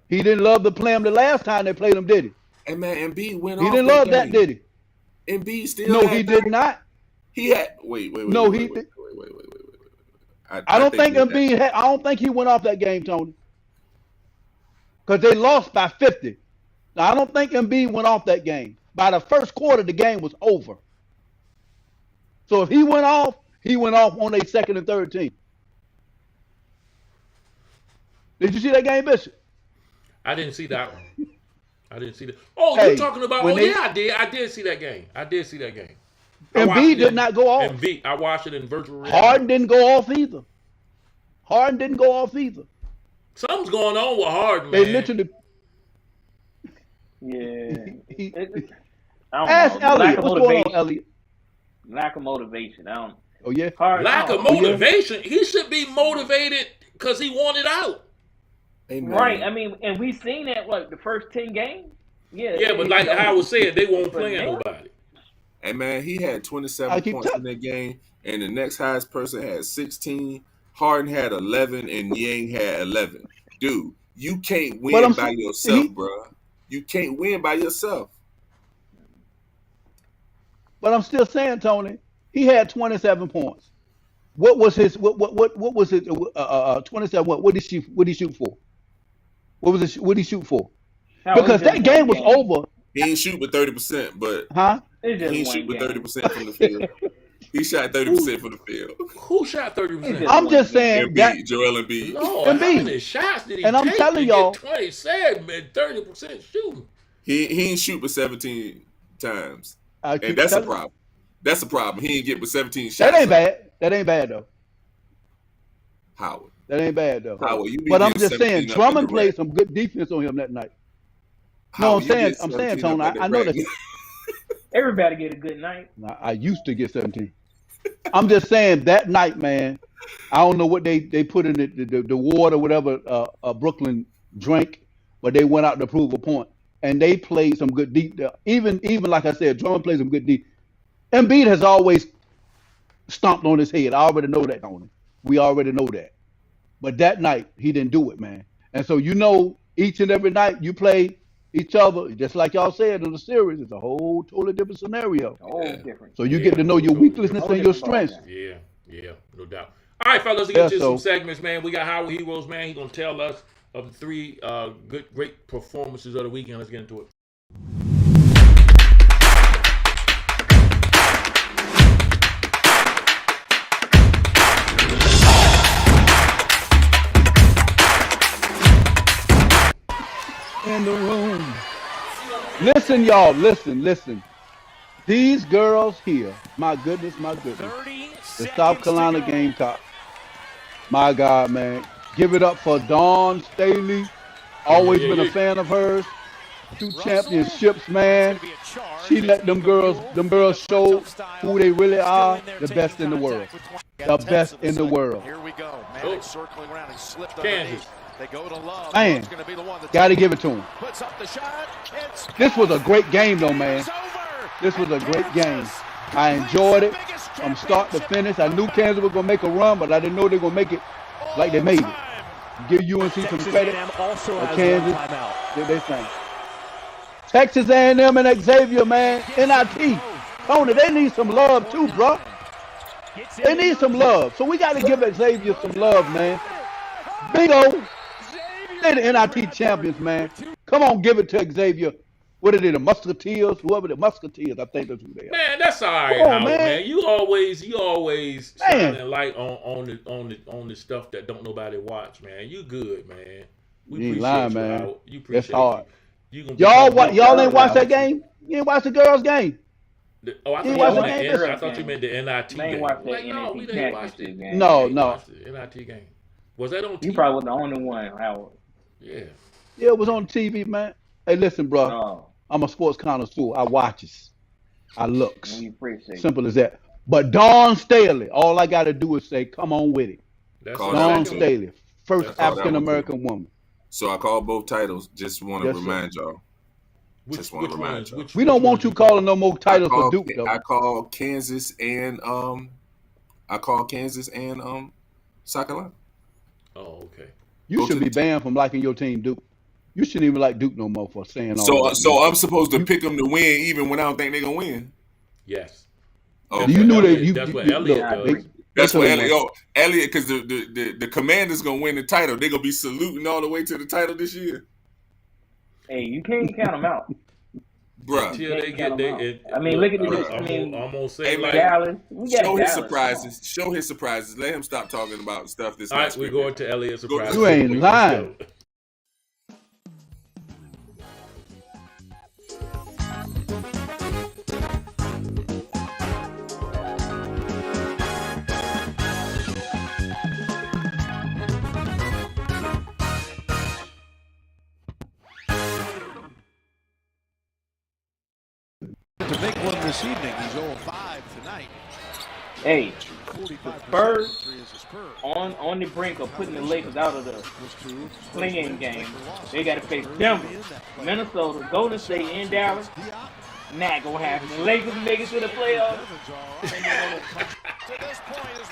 He didn't love to play him the last time they played him, did he? And man, Embiid went off. He didn't love that, did he? Embiid still. No, he did not. He had wait. No, he did. I don't think Embiid had. I don't think he went off that game, Tony. Because they lost by 50. Now, I don't think Embiid went off that game. By the first quarter, the game was over. So if he went off on a second and third team. Did you see that game, Bishop? I didn't see that one. I didn't see that. Oh, Hey, you're talking about? Oh, yeah, I did. I did see that game. Embiid did not go off. I watched it in virtual reality. Harden didn't go off either. Something's going on with Harden, man. They literally. Ask Elliot. What's going on, Elliot? Lack of motivation. Oh yeah. Lack of motivation. He should be motivated because he wanted out. Amen. Right. I mean, and we've seen that the first 10 games. Yeah, but like Howard said, they won't play nobody. Hey man, he had 27 points in that game, and the next highest person had 16. Harden had 11, and Yang had 11. Dude, you can't win by yourself, bro. You can't win by yourself. But I'm still saying, Tony, he had 27 points. What was his? What was it? 27. What did he shoot for? What did he shoot for? Because that game was over. He didn't shoot with 30%, but he didn't shoot with 30% from the field. He shot 30% from the field. Who shot 30%? I'm just saying that Joel Embiid. No, how many shots did he and I'm take telling to y'all, get 27 and 30% shooting? He didn't shoot but 17 times, and that's a problem. That's a problem. He didn't get but 17 shots. That ain't bad. That ain't bad though. Howard. That ain't bad though. Howard, but I'm just saying, Drummond played some good defense on him that night. No, I'm saying, Tony, I know that. Everybody get a good night. I used to get 17. I'm just saying that night, man. I don't know what they put in the water, whatever Brooklyn drank, but they went out to prove a point, and they played some good deep. Even like I said, Drummond played some good deep. Embiid has always stomped on his head. I already know that, Tony. We already know that. But that night he didn't do it, man. And so each and every night you play each other, just like y'all said in the series, it's a whole totally different scenario. Different. So you get to know your weaknesses and your strengths. Yeah, no doubt. All right, fellas, let's get to some segments, man. We got Howard Heroes, man. He's gonna tell us of the 3 great performances of the weekend. Let's get into it. In the room. Listen, y'all. Listen. These girls here, my goodness. The South Carolina Gamecocks. My God, man. Give it up for Dawn Staley. Always been a fan of hers. 2 championships, man. She let them girls show who they really are, the best in the world. the best in the world. Here we go. Oh. Magic circling around. He slipped Kansas. underneath. They go to Love. Man, Love's gonna be the one that got to give it to him. puts up the shot. This was a great game, though, man. It's over. This was a And great game. Kansas I enjoyed it wins the biggest from start to championship finish. I knew Kansas was going to make a run, but I didn't know they were going to make it like they made it. Give UNC some credit. Also has Kansas one timeout. did their thing. Texas A&M and Xavier, man. NIT. Tony, they need some love too, bro. They need some love. So we got to give Xavier some love, man. Big O. They're the NIT champions, man. Come on, give it to Xavier. What are they, the Musketeers? Whoever the Musketeers, I think that's who they are. Man, that's all right, Come on, Howard, man. man. You always Man. shining light on the stuff that don't nobody watch, man. You good, man. We You ain't appreciate lying, you, man. Howard. You That's appreciate hard. you. Gonna Y'all, become- y'all ain't watch that game? You ain't watch the girls' game? Oh, I You thought, watch you the meant game? the I thought you meant the NIT They ain't game. watched that Like, no, we NIT didn't watch championship it. game. No, We no. watched the NIT game. Was that on TV? You probably was the only one, Howard. Yeah. Yeah, it was on TV, man. Hey, listen, bro. Oh, I'm a sports connoisseur. I watches. I looks. we appreciate it. Simple as that. But Dawn Staley, all I got to do is say, come on with it. That's Call the that Dawn one second too. Staley, first That's all that African American woman. So I called both titles. Just want to Yes, sir. remind y'all. Which, Just want which to remind ones? y'all. Which, We which don't want ones you you calling no more I titles for called, Duke, though. I called Kansas and South Carolina. Oh, okay. You Go should to be the- banned from liking your team, Duke. You shouldn't even like Duke no more for saying all So that. so I'm supposed to pick them to win even when I don't think they're gonna win. Yes. Okay. You knew that Elliott- you. that's what you- Elliott look, does. they- That's they what could've Elliott. won. Oh, Elliott, because the Commanders gonna win the title. They're gonna be saluting all the way to the title this year, Hey, you can't count them out. bruh. Until they Can't get count they. them out. It, I mean, look at look, this. I I mean, I'm gonna say Hey, like. man. Dallas. We got Show his Dallas. surprises. Show his surprises. Let him stop talking about stuff that's All not right, we're scripted. going to Elliott surprise. You ain't Let's lying. go. to make one this evening. He's 0-5 tonight. Hey, the 45% Spurs three is a Spur. on the brink of putting the Lakers out of the playing game. They got to face Denver, Minnesota, Golden State, and Dallas. Not gonna happen. The Lakers make it to the playoffs.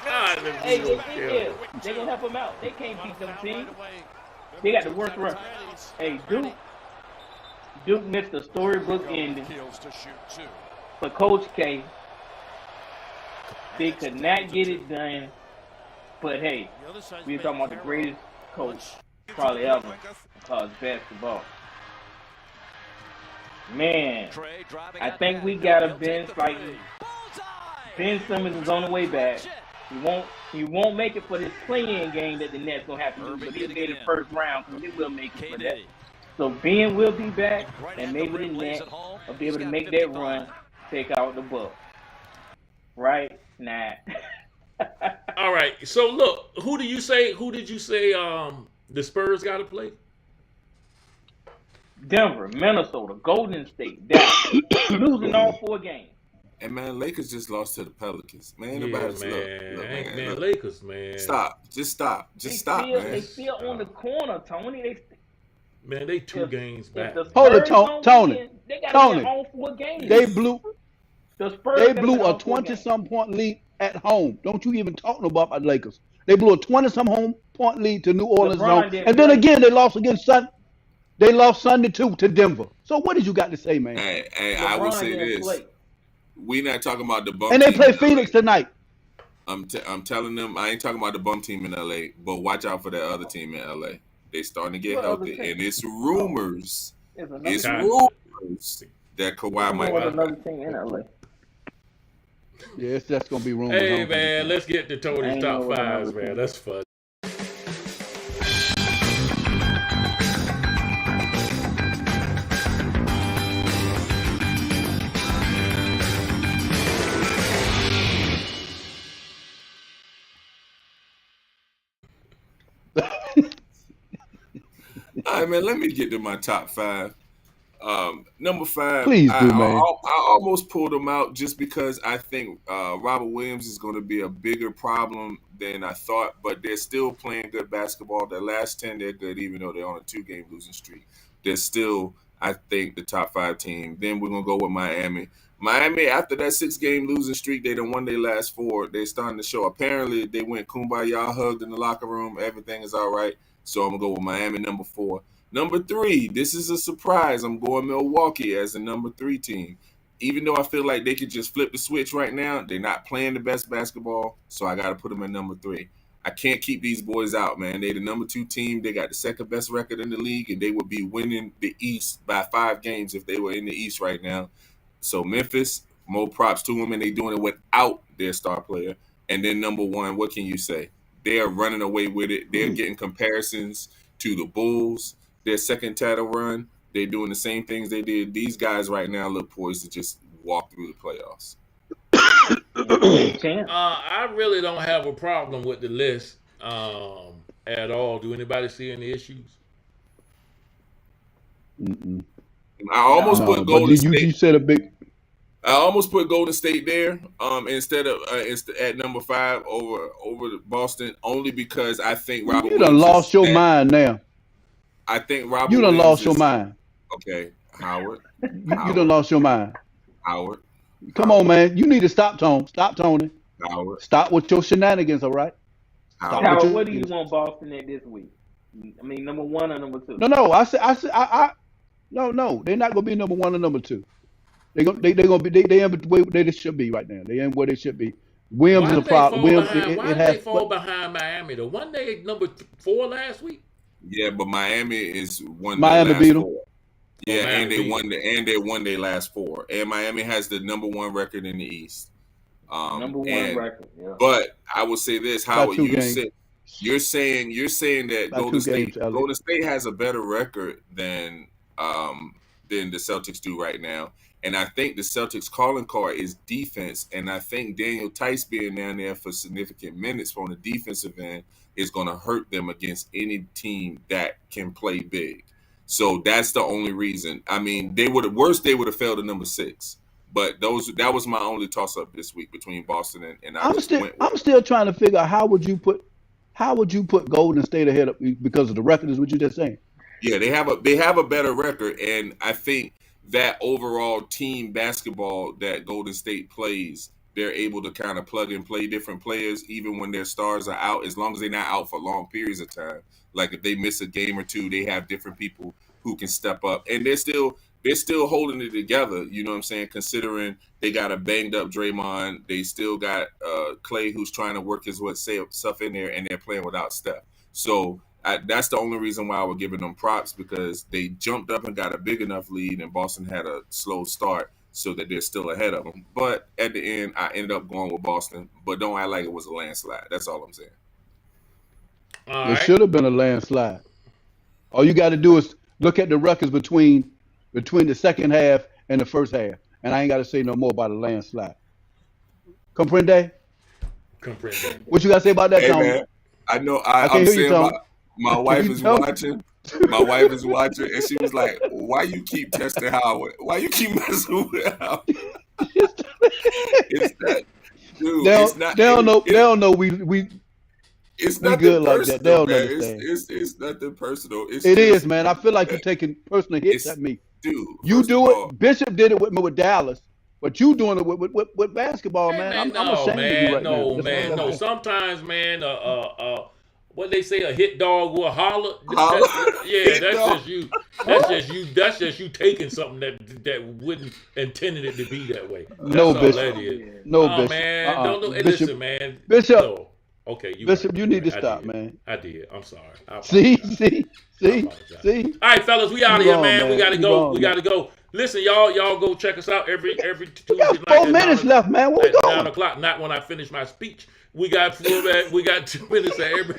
God, let me Hey, go. they gonna help them out. They can't beat them teams. They got the worst record. Hey, Duke missed the storybook ending for Coach K. They could not get it done. But hey, we're talking about the greatest coach probably ever in college basketball. Man, I think we got a bench like Ben Simmons is on the way back. He won't make it for this play-in game that the Nets gonna have to do, but he'll make it first round because he will make it for that. So Ben will be back, and maybe the Nets will be able to make that run, take out the Bucks. Right? Nah. All right. So look, who did you say? The Spurs got to play? Denver, Minnesota, Golden State, Dallas, losing all 4 games. And man, Lakers just lost to the Pelicans. Man, Yeah, nobody's man. look, Man, look. Lakers, man. Stop. Just stop. Just stop, They man. still on the corner, Tony. Man, they 2 games If back. the Hold it, Spurs don't Tony. win, they gotta Tony. win all 4 games. They blew The Spurs They gotta blew win a all 4 games. 20-some point lead at home. Don't you even talk about the Lakers. They blew a 20-some home point lead to New Orleans LeBron home. didn't And then play. again, they lost against They lost Sunday too to Denver. So what did you got to say, man? Hey, I will LeBron say didn't this. play. We not talking about the bum And they team play in LA. Phoenix tonight. I'm telling them I ain't talking about the bum team in LA, but watch out for that other team in LA. They starting to get What other healthy, team? and it's rumors. There's another It's team. rumors that Kawhi There's might. another team in LA. Yes, that's gonna be wrong. Hey man, let's get to Tony's Ain't top no way fives, another man. team. That's fun. All right, man. Let me get to my top 5. Number 5, Please I, do, I, man. I almost pulled him out just because I think Robert Williams is going to be a bigger problem than I thought, but they're still playing good basketball. The last 10, they're good, even though they're on a 2-game losing streak. They're still, I think, the top 5 team. Then we're going to go with Miami. Miami, after that 6-game losing streak, they done won their last 4. They're starting to show. Apparently, they went kumbaya, hugged in the locker room. Everything is all right. So I'm going to go with Miami, number 4. Number 3, this is a surprise. I'm going Milwaukee as the number 3 team. Even though I feel like they could just flip the switch right now, they're not playing the best basketball, so I got to put them at number 3. I can't keep these boys out, man. They're the number 2 team. They got the second best record in the league, and they would be winning the East by 5 games if they were in the East right now. So Memphis, more props to them, and they're doing it without their star player. And then number 1, what can you say? They are running away with it. They're getting comparisons to the Bulls. Their second title run, they're doing the same things they did. These guys right now look poised to just walk through the playoffs. I really don't have a problem with the list at all. Do anybody see any issues? Mm-mm. I almost put Golden State. You said a big. I almost put Golden State there instead of at number 5 over Boston, only because I think Robert. You done lost your mind now. I think Robert. You done lost your mind. Okay, Howard. You done lost your mind. Howard. Come on, man. You need to stop, Tone. Stop, Tony. Howard. Stop with your shenanigans, all right? Howard, what do you want Boston at this week? I mean, number 1 or number 2? No. No. They're not gonna be number 1 or number 2. They're gonna be where they should be right now. They ain't where they should be. Williams is a problem. Why did they fall behind Miami? The one they number 4 last week. Yeah, but Miami is one. Miami beat them. Yeah, and they won their last 4. And Miami has the number 1 record in the East. Number 1 record. Yeah. But I will say this, Howard, you're saying that Golden State has a better record than the Celtics do right now. And I think the Celtics calling card is defense. And I think Daniel Tice being down there for significant minutes on the defensive end is going to hurt them against any team that can play big. So that's the only reason. I mean, they would have failed to number 6. But that was my only toss up this week between Boston and I'm still trying to figure out how would you put Golden State ahead of, because of the record is what you're just saying. Yeah, they have a better record, and I think that overall team basketball that Golden State plays, they're able to kind of plug and play different players even when their stars are out, as long as they're not out for long periods of time. Like if they miss a game or two, they have different people who can step up, and they're still holding it together. You know what I'm saying? Considering they got a banged up Draymond, they still got Clay who's trying to work his stuff in there, and they're playing without Steph. So that's the only reason why I was giving them props, because they jumped up and got a big enough lead, and Boston had a slow start, so that they're still ahead of them. But at the end, I ended up going with Boston. But don't act like it was a landslide. That's all I'm saying. It should have been a landslide. All you got to do is look at the records between the second half and the first half, and I ain't got to say no more about a landslide. Comprende? What you got to say about that, Tony? Man, I know. I'm saying my wife is watching. My wife is watching, and she was like, "Why you keep testing Howard? Why you keep messing with Howard?" It's that, dude. They don't know we. It's nothing good like that. They don't understand. It's nothing personal. It is, man. I feel like you're taking personal hits at me. Dude, you do it. Bishop did it with me with Dallas, but you doing it with basketball, man. I'm ashamed of you right now. No. Sometimes, man, what they say, a hit dog will holler. That's just you taking something that wouldn't intended it to be that way. That's no, Bishop. That is. No, Bishop. Man, don't do. Hey, Bishop, listen, man. Bishop. No. Okay, Bishop, you need to stop, man. I did. I'm sorry. See. All right, fellas, we out of here, man. We gotta go. We gotta go. Listen, y'all go check us out every Tuesday night. We got 4 minutes left, man. Where we going? 9:00. Not when I finish my speech. We got 2 minutes at every.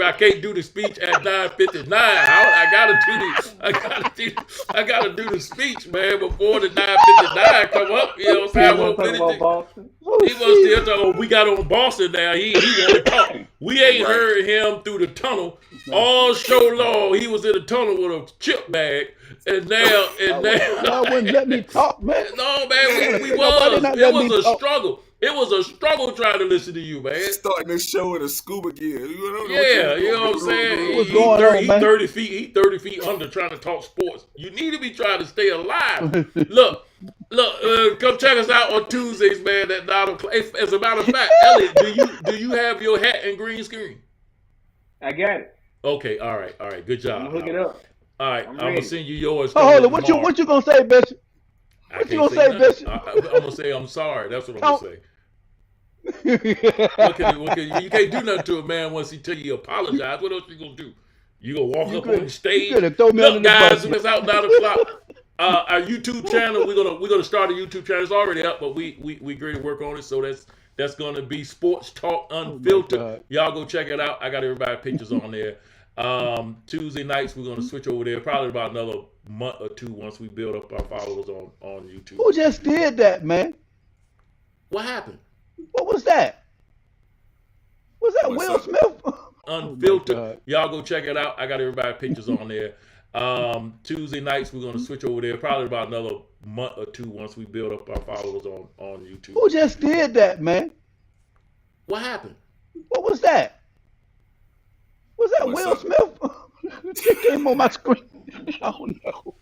I can't do the speech at 9:59. I gotta do the speech, man, before the 9:59 come up. You know what I'm saying? He was still talking. We got on Boston now. He want to talk. We ain't heard him through the tunnel all show long he was in the tunnel with a chip bag, and now Y'all wouldn't let me talk, man. no man, we Nobody was. not It letting was me a talk. struggle. It was a struggle trying to listen to you, man. Starting the show in a scuba gear. Yeah, you know what I'm saying? What's going on, man? 30 feet. He 30 feet under trying to talk sports. You need to be trying to stay alive. Look. Come check us out on Tuesdays, man. At 9 o'clock. As a matter of fact, Elliot, do you have your hat and green screen? I got it. Okay, all right. Good job. I'm gonna hook it up. All right, I'm gonna send you yours. Oh, hold on. What you gonna say, Bishop? What you gonna say, Bishop? I'm gonna say I'm sorry. That's what I'm gonna say. You can't do nothing to a man once he tell you apologize. What else you gonna do? You gonna walk up on the stage? Look, guys, it's out 9 o'clock. Our YouTube channel, we're gonna start a YouTube channel. It's already up, but we great to work on it. So that's gonna be Sports Talk Unfiltered. Y'all go check it out. I got everybody pictures on there. Tuesday nights we're gonna switch over there. Probably about another month or two once we build up our followers on YouTube. Who just did that, man? What happened? What was that? Was that What's Will up? Smith? Unfiltered. Y'all go check it out. I got everybody pictures on there. Tuesday nights we're gonna switch over there. Probably about another month or two once we build up our followers on YouTube. Who just did that, man? What happened? What was that? Was that What's Will up? Smith? It came on my screen. I don't know.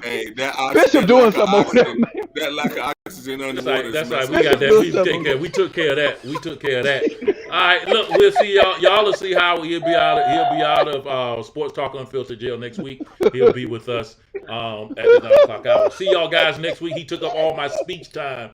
Hey, that Bishop doing something over there, man. That lack of oxygen underwater. That's right. We got that. We took care of that. All right. Look, we'll see y'all. Y'all will see how he'll be out of Sports Talk Unfiltered jail next week. He'll be with us at the 9 o'clock hour. See y'all guys next week. He took up all my speech time